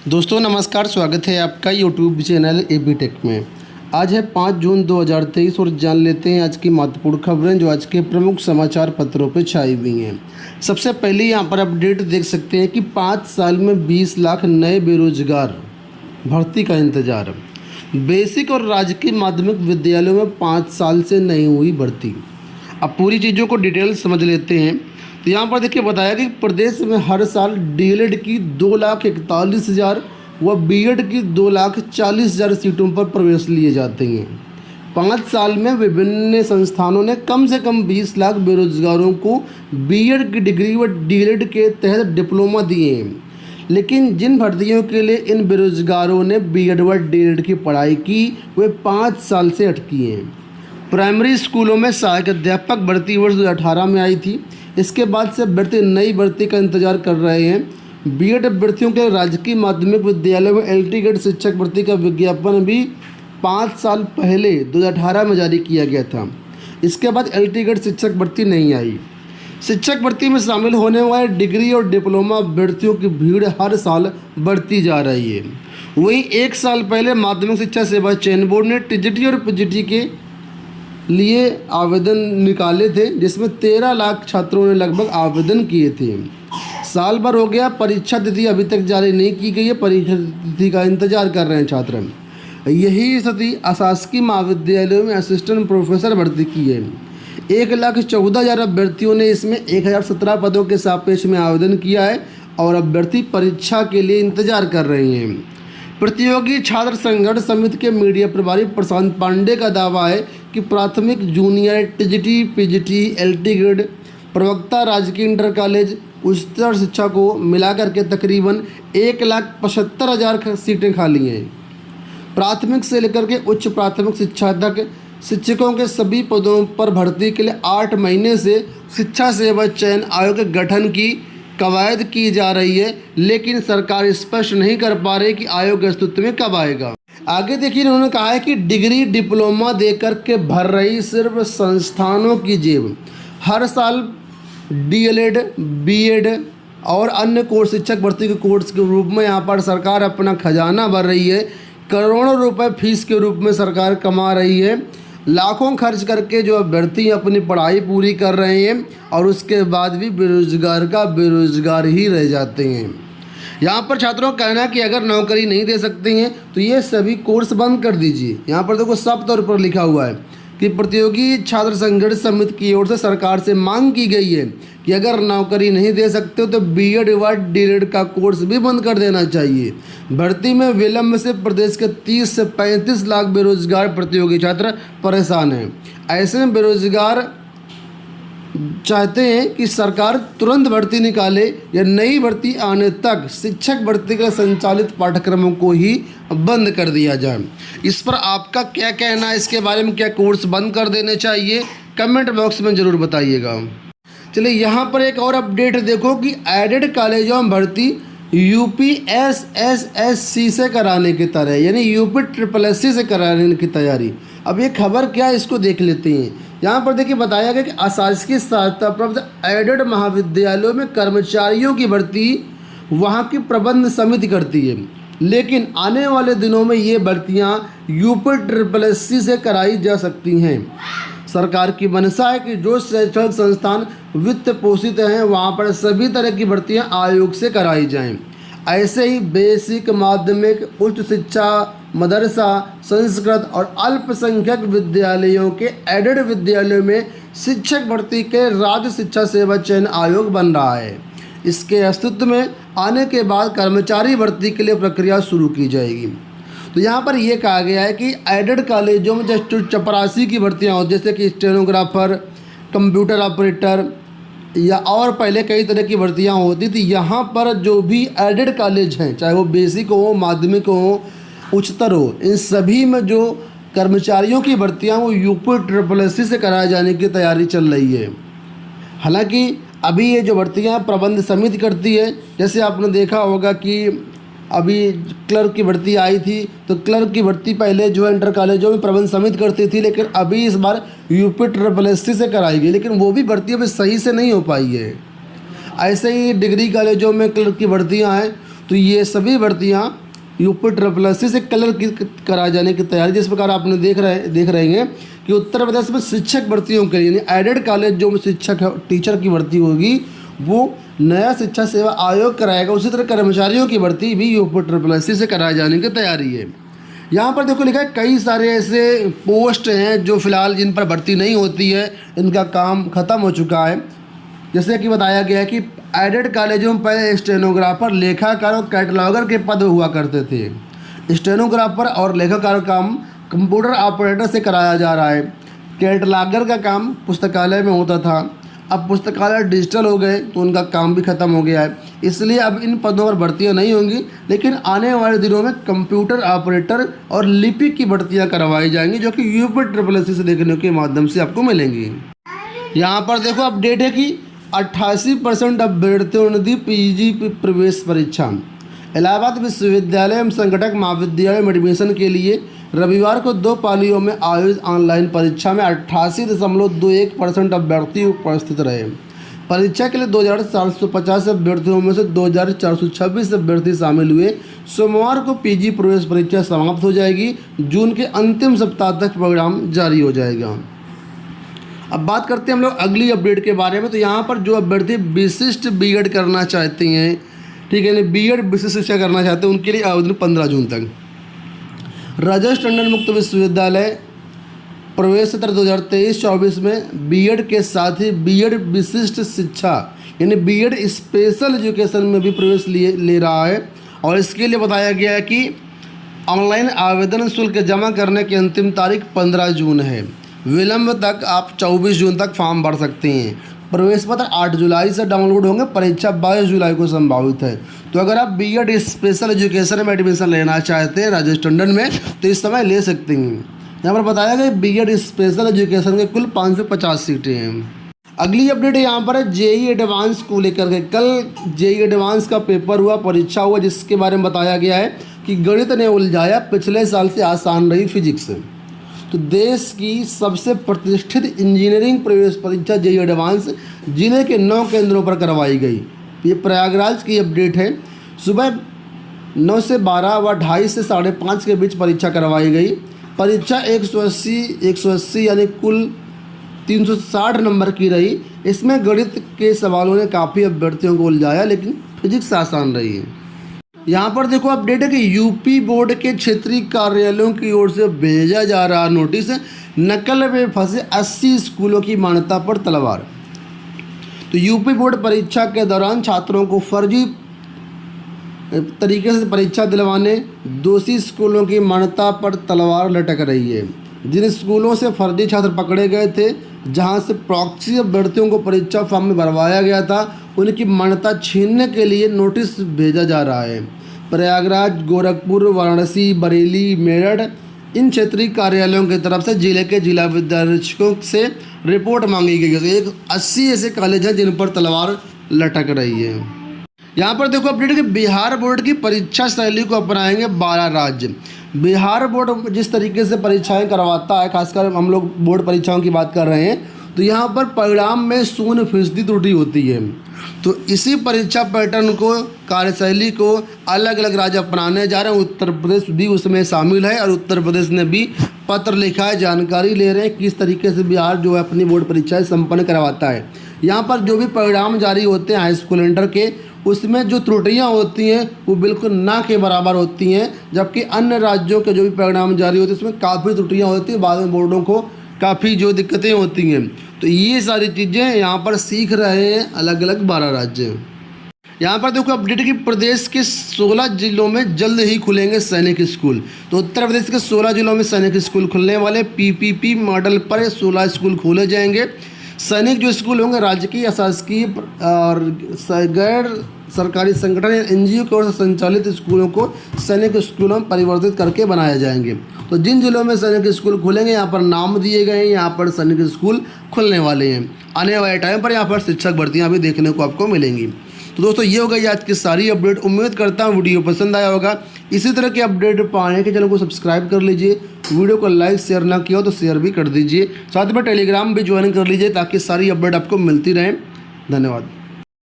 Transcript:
दोस्तों नमस्कार, स्वागत है आपका यूट्यूब चैनल एबी टेक में। आज है 5 जून 2023 और जान लेते हैं आज की महत्वपूर्ण खबरें जो आज के प्रमुख समाचार पत्रों पर छाई हुई हैं। सबसे पहले यहां पर अपडेट देख सकते हैं कि 5 साल में 20 लाख नए बेरोजगार, भर्ती का इंतजार। बेसिक और राजकीय माध्यमिक विद्यालयों में 5 साल से नहीं हुई भर्ती। अब पूरी चीज़ों को डिटेल समझ लेते हैं। तो यहाँ पर देखिए बताया कि प्रदेश में हर साल डीएलएड की 2,41,000 व बीएड की 2,40,000 सीटों पर प्रवेश लिए जाते हैं। 5 साल में विभिन्न संस्थानों ने कम से कम 20 लाख बेरोजगारों को बीएड की डिग्री व डीएलएड के तहत डिप्लोमा दिए हैं। लेकिन जिन भर्तियों के लिए इन बेरोजगारों ने बीएड व डीएलएड की पढ़ाई की वे 5 साल से अटकी हैं। प्राइमरी स्कूलों में सहायक अध्यापक भर्ती वर्ष 2018 में आई थी। इसके बाद से अभ्यर्थी नई भर्ती का इंतजार कर रहे हैं। बीएड अभ्यर्थियों के राजकीय माध्यमिक विद्यालय में एलटी ग्रेड शिक्षक भर्ती का विज्ञापन भी 5 साल पहले 2018 में जारी किया गया था। इसके बाद एलटी ग्रेड शिक्षक भर्ती नहीं आई। शिक्षक भर्ती में शामिल होने वाले डिग्री और डिप्लोमा अभ्यर्थियों की भीड़ हर साल बढ़ती जा रही है। वहीं 1 साल पहले माध्यमिक शिक्षा सेवा चयन बोर्ड ने टीजीटी और पीजीटी के लिए आवेदन निकाले थे, जिसमें 13 लाख छात्रों ने लगभग आवेदन किए थे। साल भर हो गया, परीक्षा तिथि अभी तक जारी नहीं की गई है। परीक्षा तिथि का इंतजार कर रहे हैं छात्र। यही स्थिति अशासकीय महाविद्यालयों में असिस्टेंट प्रोफेसर भर्ती की है। 1,14,000 अभ्यर्थियों ने इसमें 1,017 पदों के सापेक्ष में आवेदन किया है और अभ्यर्थी परीक्षा के लिए इंतजार कर रहे हैं। प्रतियोगी छात्र संघर्ष समिति के मीडिया प्रभारी प्रशांत पांडे का दावा है कि प्राथमिक, junior, TGT, PGT, LT grade, प्रवक्ता, राजकीय इंटर कॉलेज, उच्चतर शिक्षा को मिलाकर के तकरीबन 1,75,000 सीटें खाली हैं। प्राथमिक से लेकर के उच्च प्राथमिक शिक्षा तक शिक्षकों के सभी पदों पर भर्ती के लिए 8 महीने से शिक्षा सेवा चयन आयोग के गठन की कवायद की जा रही है, लेकिन सरकार स्पष्ट नहीं कर पा रही कि आयोग अस्तित्व में कब आएगा। आगे देखिए, उन्होंने कहा है कि डिग्री डिप्लोमा देकर के भर रही सिर्फ संस्थानों की जेब। हर साल डीएलएड, बीएड और अन्य कोर्स, शिक्षक भर्ती के कोर्स के रूप में यहाँ पर सरकार अपना खजाना भर रही है। करोड़ों रुपए फीस के रूप में सरकार कमा रही है। लाखों खर्च करके जो अभ्यर्थी अपनी पढ़ाई पूरी कर रहे हैं और उसके बाद भी बेरोजगार का बेरोजगार ही रह जाते हैं। यहाँ पर छात्रों का कहना है कि अगर नौकरी नहीं दे सकते हैं तो ये सभी कोर्स बंद कर दीजिए। यहाँ पर देखो साफ तौर पर लिखा हुआ है कि प्रतियोगी छात्र संघर्ष समिति की ओर से सरकार से मांग की गई है कि अगर नौकरी नहीं दे सकते तो बीएड व डीएलएड का कोर्स भी बंद कर देना चाहिए। भर्ती में विलंब से प्रदेश के 30 से 35 लाख बेरोजगार प्रतियोगी छात्र परेशान हैं। ऐसे में बेरोजगार चाहते हैं कि सरकार तुरंत भर्ती निकाले या नई भर्ती आने तक शिक्षक भर्ती के संचालित पाठ्यक्रमों को ही बंद कर दिया जाए। इस पर आपका क्या कहना है? इसके बारे में क्या कोर्स बंद कर देने चाहिए? कमेंट बॉक्स में ज़रूर बताइएगा। चलिए यहाँ पर एक और अपडेट देखो कि एडेड कॉलेजों में भर्ती यूपीएसएसएससी से कराने की तरह, यानी यूपी से कराने की तैयारी। अब ये खबर क्या है, इसको देख लेते हैं। यहाँ पर देखिए बताया गया कि अशासकीय सहायता प्राप्त एडेड महाविद्यालयों में कर्मचारियों की भर्ती वहाँ की प्रबंध समिति करती है, लेकिन आने वाले दिनों में ये भर्तियाँ यूपी से कराई जा सकती हैं। सरकार की मंशा है कि जो शैक्षणिक संस्थान वित्त पोषित हैं वहाँ पर सभी तरह की भर्तियाँ आयोग से कराई जाएं। ऐसे ही बेसिक, माध्यमिक, उच्च शिक्षा, मदरसा, संस्कृत और अल्पसंख्यक विद्यालयों के एडेड विद्यालयों में शिक्षक भर्ती के राज्य शिक्षा सेवा चयन आयोग बन रहा है। इसके अस्तित्व में आने के बाद कर्मचारी भर्ती के लिए प्रक्रिया शुरू की जाएगी। तो यहाँ पर यह कहा गया है कि एडेड कॉलेजों में जो चपरासी की भर्तियाँ होती, जैसे कि स्टेनोग्राफर, कंप्यूटर ऑपरेटर या और पहले कई तरह की भर्तियाँ होती थी, यहाँ पर जो भी एडेड कॉलेज हैं, चाहे वो बेसिक हो, माध्यमिक हो, उच्चतर हो, इन सभी में जो कर्मचारियों की भर्तियाँ वो यूपी से कराए जाने की तैयारी चल रही है। हालांकि अभी ये जो भर्तियाँ प्रबंध समिति करती है, जैसे आपने देखा होगा कि अभी क्लर्क की भर्ती आई थी, तो क्लर्क की भर्ती पहले जो इंटर कॉलेजों में प्रबंध समिति करती थी, लेकिन अभी इस बार यूपी से कराई गई, लेकिन वो भी भर्ती अभी सही से नहीं हो पाई है। ऐसे ही डिग्री कॉलेजों में क्लर्क की भर्तियां हैं, तो ये सभी भर्तियाँ यूपी ट्रिपल एस सी से कलर की कराए जाने की तैयारी। जिस प्रकार आपने देख रहे हैं कि उत्तर प्रदेश में शिक्षक भर्तियों के लिए यानी एडेड कॉलेज जो शिक्षक टीचर की भर्ती होगी वो नया शिक्षा सेवा आयोग कराएगा। उसी तरह कर्मचारियों की भर्ती भी यूपी ट्रिपल एस सी से कराए जाने की तैयारी है। यहाँ पर देखो लिखा है कई सारे ऐसे पोस्ट हैं जो फिलहाल जिन पर भर्ती नहीं होती है, इनका काम ख़त्म हो चुका है। जैसे कि बताया गया है कि एडेड कॉलेजों में पहले स्टेनोग्राफर, लेखाकार और कैटलॉगर के पद हुआ करते थे। स्टेनोग्राफर और लेखाकार का काम कंप्यूटर ऑपरेटर से कराया जा रहा है। कैटलॉगर का काम पुस्तकालय में होता था, अब पुस्तकालय डिजिटल हो गए तो उनका काम भी ख़त्म हो गया है, इसलिए अब इन पदों पर भर्तियां नहीं होंगी। लेकिन आने वाले दिनों में कंप्यूटर ऑपरेटर और लिपिक की भर्तियां करवाई जाएंगी जो कि यूपी ट्रिपल एस सी से देखने के माध्यम से आपको मिलेंगी। यहाँ पर देखो अपडेट है कि 88% अभ्यर्थियों ने दी पीजी प्रवेश परीक्षा। इलाहाबाद विश्वविद्यालय एवं संगठक महाविद्यालय में एडमिशन के लिए रविवार को 2 पालियों में आयोजित ऑनलाइन परीक्षा में 88.21% अभ्यर्थी उपस्थित रहे। परीक्षा के लिए 2450 अभ्यर्थियों में से 2426 अभ्यर्थी शामिल हुए। सोमवार को पीजी प्रवेश परीक्षा समाप्त हो जाएगी। जून के अंतिम सप्ताह तक परिणाम जारी हो जाएगा। अब बात करते हैं हम लोग अगली अपडेट के बारे में। तो यहाँ पर जो अभ्यर्थी विशिष्ट बीएड करना चाहते हैं, ठीक है, बीएड विशिष्ट शिक्षा करना चाहते हैं, उनके लिए आवेदन 15 जून तक। राजेश टंडन मुक्त विश्वविद्यालय प्रवेश सत्र 2023-24 में बीएड के साथ ही बीएड विशिष्ट शिक्षा यानी बीएड स्पेशल एजुकेशन में भी प्रवेश ले रहा है। और इसके लिए बताया गया है कि ऑनलाइन आवेदन शुल्क जमा करने की अंतिम तारीख 15 जून है। विलंब तक आप 24 जून तक फॉर्म भर सकते हैं। प्रवेश पत्र 8 जुलाई से डाउनलोड होंगे। परीक्षा 22 जुलाई को संभावित है। तो अगर आप बीएड स्पेशल एजुकेशन में एडमिशन लेना चाहते हैं राजेश टंडन में तो इस समय ले सकते हैं। यहाँ पर बताया गया बीएड स्पेशल एजुकेशन के कुल 550 सीटें हैं। अगली अपडेट यहाँ पर है जेई एडवांस को लेकर के। कल जेई एडवांस का पेपर हुआ, परीक्षा हुआ, जिसके बारे में बताया गया है कि गणित ने उलझाया, पिछले साल से आसान रही फिजिक्स। तो देश की सबसे प्रतिष्ठित इंजीनियरिंग प्रवेश परीक्षा जेई एडवांस जिले के 9 केंद्रों पर करवाई गई। ये प्रयागराज की अपडेट है। सुबह 9 से 12 व 2:30 से 5:30 के बीच परीक्षा करवाई गई। परीक्षा 180 यानी कुल 360 नंबर की रही। इसमें गणित के सवालों ने काफ़ी अभ्यर्थियों को उलझाया, लेकिन फिजिक्स आसान रही है। यहाँ पर देखो अपडेट है कि यूपी बोर्ड के क्षेत्रीय कार्यालयों की ओर से भेजा जा रहा नोटिस, नकल में फंसे 80 स्कूलों की मान्यता पर तलवार। तो यूपी बोर्ड परीक्षा के दौरान छात्रों को फर्जी तरीके से परीक्षा दिलवाने दोषी स्कूलों की मान्यता पर तलवार लटक रही है। जिन स्कूलों से फर्जी छात्र पकड़े गए थे, जहां से प्रॉक्सी अभ्यर्थियों को परीक्षा फॉर्म में भरवाया गया था, उनकी मान्यता छीनने के लिए नोटिस भेजा जा रहा है। प्रयागराज, गोरखपुर, वाराणसी, बरेली, मेरठ इन क्षेत्रीय कार्यालयों की तरफ से जिले के जिला विद्याधीशों से रिपोर्ट मांगी गई है। तो एक 80 ऐसे कॉलेज हैं जिन पर तलवार लटक रही है। यहाँ पर देखो अपडेट कि बिहार बोर्ड की परीक्षा शैली को अपनाएंगे 12 राज्य। बिहार बोर्ड जिस तरीके से परीक्षाएं करवाता है, खासकर हम लोग बोर्ड परीक्षाओं की बात कर रहे हैं, तो यहाँ पर परिणाम में 0% त्रुटि होती है। तो इसी परीक्षा पैटर्न को, कार्यशैली को अलग अलग राज्य अपनाने जा रहे हैं। उत्तर प्रदेश भी उसमें शामिल है और उत्तर प्रदेश ने भी पत्र लिखा है, जानकारी ले रहे हैं किस तरीके से बिहार जो है अपनी बोर्ड परीक्षाएं संपन्न करवाता है। यहाँ पर जो भी परिणाम जारी होते हैं हाई स्कूल इंटर के, उसमें जो त्रुटियां होती हैं वो बिल्कुल ना के बराबर होती हैं, जबकि अन्य राज्यों के जो भी परिणाम जारी होते हैं उसमें काफ़ी त्रुटियां होती हैं, बाद में बोर्डों को काफ़ी जो दिक्कतें होती हैं। तो ये सारी चीज़ें यहाँ पर सीख रहे हैं अलग अलग 12 राज्य। यहाँ पर देखो अपडेट कि प्रदेश के 16 जिलों में जल्द ही खुलेंगे सैनिक स्कूल। तो उत्तर प्रदेश के 16 जिलों में सैनिक स्कूल खुलने वाले। पीपीपी मॉडल पर 16 स्कूल खोले जाएंगे। सैनिक जो स्कूल होंगे राजकीय, अशासकीय और गैर सरकारी संगठन या एनजीओ की ओर से संचालित स्कूलों को सैनिक स्कूलों में परिवर्तित करके बनाए जाएंगे। तो जिन जिलों में सैनिक स्कूल खुलेंगे यहाँ पर नाम दिए गए हैं, यहाँ पर सैनिक स्कूल खुलने वाले हैं। आने वाले टाइम पर यहाँ पर शिक्षक भर्तियाँ भी देखने को आपको मिलेंगी। तो दोस्तों ये हो गई आज की सारी अपडेट। उम्मीद करता हूँ वीडियो पसंद आया होगा। इसी तरह के अपडेट पाने के चैनल को सब्सक्राइब कर लीजिए। वीडियो को लाइक शेयर ना किया हो तो शेयर भी कर दीजिए। साथ में टेलीग्राम भी ज्वाइन कर लीजिए ताकि सारी अपडेट आपको मिलती रहें। धन्यवाद।